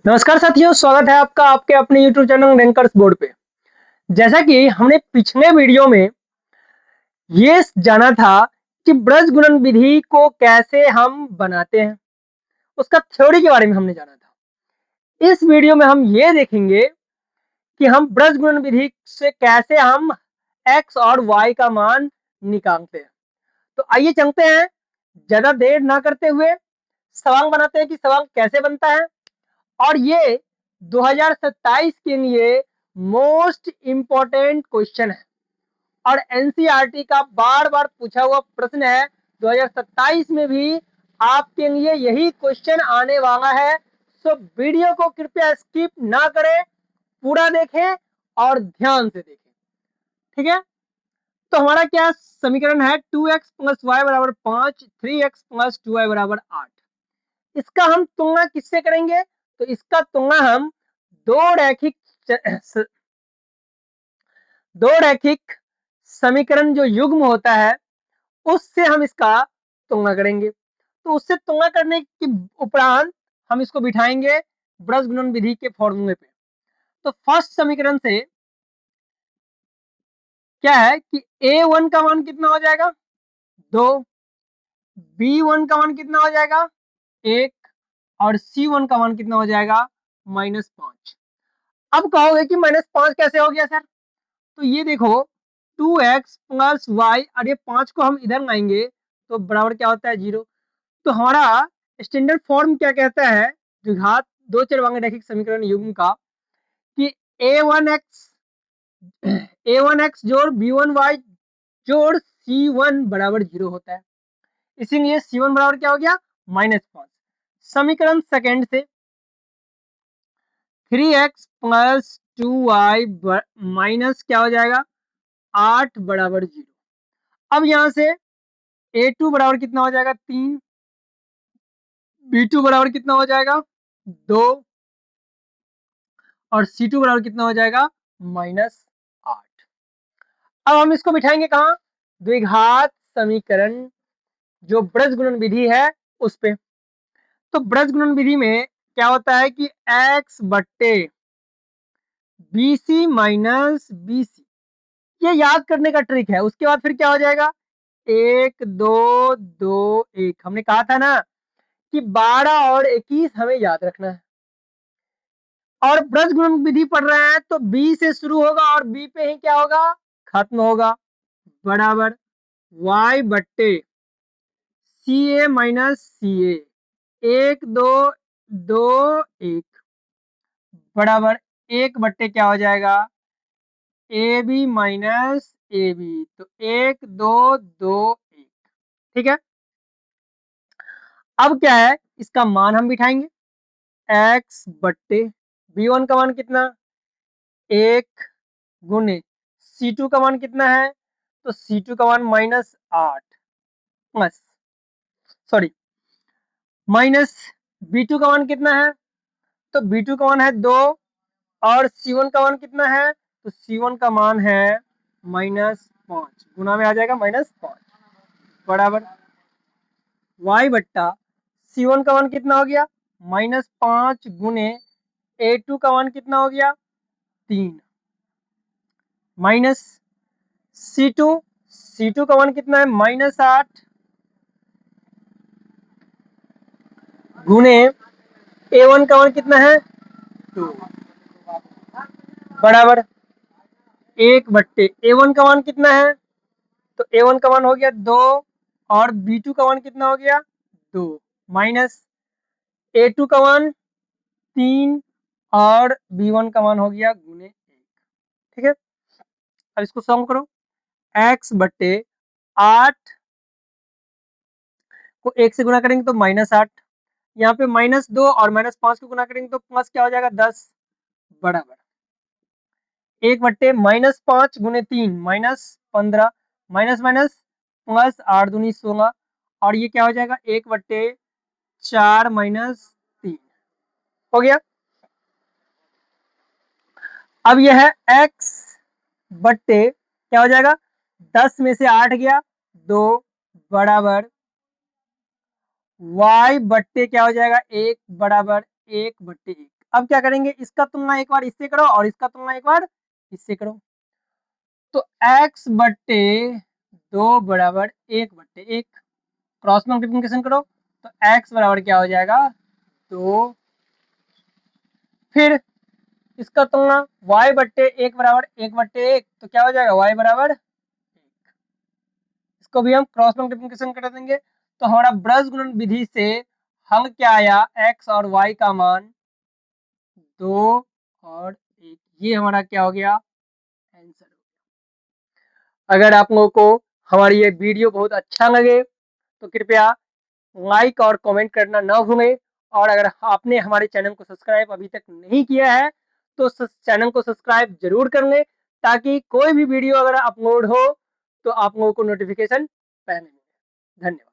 नमस्कार साथियों, स्वागत है आपका आपके अपने YouTube चैनल रैंकर्स बोर्ड पे। जैसा कि हमने पिछले वीडियो में ये जाना था कि ब्रज गुणन विधि को कैसे हम बनाते हैं, उसका थ्योरी के बारे में हमने जाना था। इस वीडियो में हम ये देखेंगे कि हम ब्रज गुणन विधि से कैसे हम x और y का मान निकालते हैं। तो आइए चलते हैं, ज्यादा देर ना करते हुए सवांग बनाते हैं कि सवांग कैसे बनता है। और ये 2027 के लिए मोस्ट इंपॉर्टेंट क्वेश्चन है और एनसीईआरटी का बार बार पूछा हुआ प्रश्न है। 2027 में भी आपके लिए यही क्वेश्चन आने वाला है। सो वीडियो को कृपया स्किप ना करें, पूरा देखें और ध्यान से देखें, ठीक है। तो हमारा क्या समीकरण है, 2x प्लस वाई बराबर 5, 3x प्लस 2y बराबर 8। इसका हम तुलना किससे करेंगे? तो इसका तुलना हम दो रैखिक दो रैखिक समीकरण जो युग्म होता है उससे हम इसका तुलना करेंगे। तो उससे तुलना करने के उपरांत हम इसको बिठाएंगे ब्रज गुणन विधि के फॉर्मूले पे। तो फर्स्ट समीकरण से क्या है कि a1 का मान कितना हो जाएगा, 2, b1 का मान कितना हो जाएगा, 1 और c1 का मान कितना हो जाएगा, -5। अब कहोगे कि -5 कैसे हो गया सर? तो ये देखो, 2x प्लस वाई, और ये 5 को हम इधर लाएंगे तो बराबर क्या होता है, 0। तो हमारा स्टैंडर्ड फॉर्म क्या कहता है द्विघात दो चर वाले रैखिक समीकरण युग्म का कि a1x जोड़ b1y जोड़ c1 बराबर 0 होता है। इसीलिए c1 बराबर क्या हो गया, -5। समीकरण सेकेंड से 3x प्लस 2y माइनस क्या हो जाएगा, 8 बराबर 0। अब यहां से a2 बराबर कितना हो जाएगा, 3, b2 बराबर कितना हो जाएगा, 2, और c2 बराबर कितना हो जाएगा, -8। अब हम इसको बिठाएंगे कहा, द्विघात समीकरण जो ब्रज गुणन विधि है उस पे। तो ब्रज गुणन विधि में क्या होता है कि x बट्टे BC माइनस BC, ये याद करने का ट्रिक है। उसके बाद फिर क्या हो जाएगा, 1 2 2 1। हमने कहा था ना कि 12 और 21 हमें याद रखना है। और ब्रज गुणन विधि पढ़ रहे हैं तो B से शुरू होगा और B पे ही क्या होगा, खत्म होगा, बराबर y बट्टे सी ए माइनस सी ए, 1 2 2 1, बराबर 1 बट्टे क्या हो जाएगा, A B minus A B. तो 1 2 2 1, ठीक है। अब क्या है, इसका मान हम बिठाएंगे, x बट्टे b1 का मान कितना, 1 गुने c2 का मान कितना है, तो c2 का मान -8 प्लस सॉरी माइनस b2 का मान कितना है, तो b2 का मान है 2, और c1 का मान कितना है, तो c1 का मान है -5, गुना में आ जाएगा -5, बराबर y बट्टा c1 का मान कितना हो गया, -5 गुने a2 का मान कितना हो गया, 3, माइनस c2 का मान कितना है, -8 गुने a1 का मान कितना है, 2, बराबर 1 बट्टे a1 का मान कितना है, तो a1 का मान हो गया 2, और b2 का मान कितना हो गया, 2, माइनस a2 का मान 3, और b1 का मान हो गया गुने 1, ठीक है। अब इसको सॉल्व करो, x बट्टे 8 को 1 से गुना करेंगे तो -8, यहाँ पे -2 और -5 को गुना करेंगे तो प्लस क्या हो जाएगा, 10, बराबर 1 बट्टे -5 गुने 3 -15, माइनस माइनस प्लस 8 दूनी 16, और ये क्या हो जाएगा, 1 बट्टे 4 -3 हो गया। अब यह है x बट्टे क्या हो जाएगा, 10 में से 8 गया 2, बराबर y बट्टे क्या हो जाएगा, 1, बराबर 1 बट्टे 1। अब क्या करेंगे, इसका तुलना एक बार इससे करो और इसका तुलना एक बार इससे करो। तो x बट्टे 2 बराबर 1/1, क्रॉस मल्टीप्लिकेशन करो तो x बराबर क्या हो जाएगा 2। फिर इसका तुलना y बट्टे 1 बराबर 1/1, तो क्या हो जाएगा y बराबर 1। इसको भी हम क्रॉस मल्टीप्लिकेशन कर देंगे तो हमारा ब्रज गुणन विधि से हम क्या आया, x और y का मान 2 और 1, ये हमारा क्या हो गया आंसर। अगर आप लोगों को हमारी ये वीडियो बहुत अच्छा लगे तो कृपया लाइक और कमेंट करना ना भूलें, और अगर आपने हमारे चैनल को सब्सक्राइब अभी तक नहीं किया है तो चैनल को सब्सक्राइब जरूर कर लें, ताकि कोई भी वीडियो अगर अपलोड हो तो आप लोगों को नोटिफिकेशन पहले मिले। धन्यवाद।